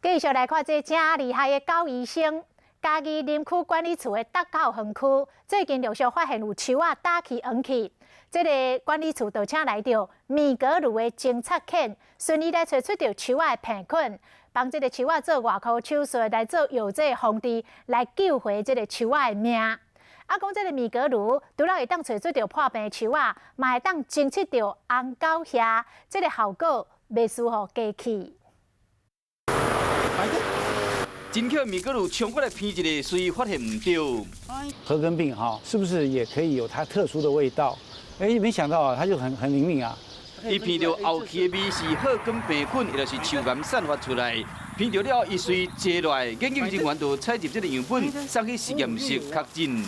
继续来看这真厉害的高医生。嘉义林区管理处的北口园区最近陆续发现有树仔打起黄去，这个管理处就请来到米格鲁的侦察犬，顺利来找出到树仔的片捆，帮这个树仔做外科手术，来做药剂防治，来救回这个树仔的命。啊，讲这个米格鲁除了会当找出到破病的树仔，嘛会当侦测到红狗血，这个效果袂输互机器。 真巧，米格鲁冲过来偏一个，所以发现唔到。禾根病是不是也可以有它特殊的味道？没想到啊，它就很灵敏啊。伊闻到后气的味是禾根病菌，也就是树癌散发出来。闻到了，伊随坐落来，研究人员就采集这个样本，送去实验室确诊。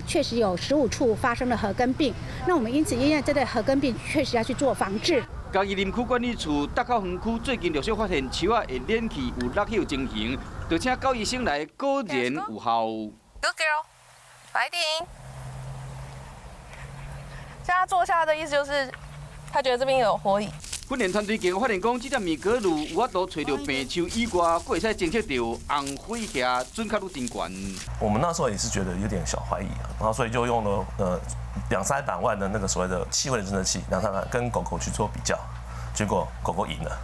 确实有15处发生了禾根病，那我们因此因为这个禾根病确实要去做防治。 嘉义林区管理处北口园区最近陆续发现树仔的冷气有落叶情形，就请高医生来果然有效。Good girl， 来顶。现在他坐下的意思就是，他觉得这边有活蚁。训练团队经发现讲，这只米格鲁有法度找到病树以外，佫会使侦测到红火虾准确度真悬。我们那时候也是觉得有点小怀疑啊，然后所以就用了200-300万的那个所谓的气味的侦测器，2-300万跟狗狗去做比较，结果狗狗赢了。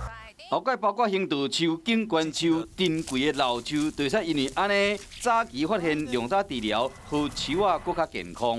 后盖包括行道树、景观树、珍贵的老树，就会使因为安尼早期发现、量早治疗，让树仔更加健康。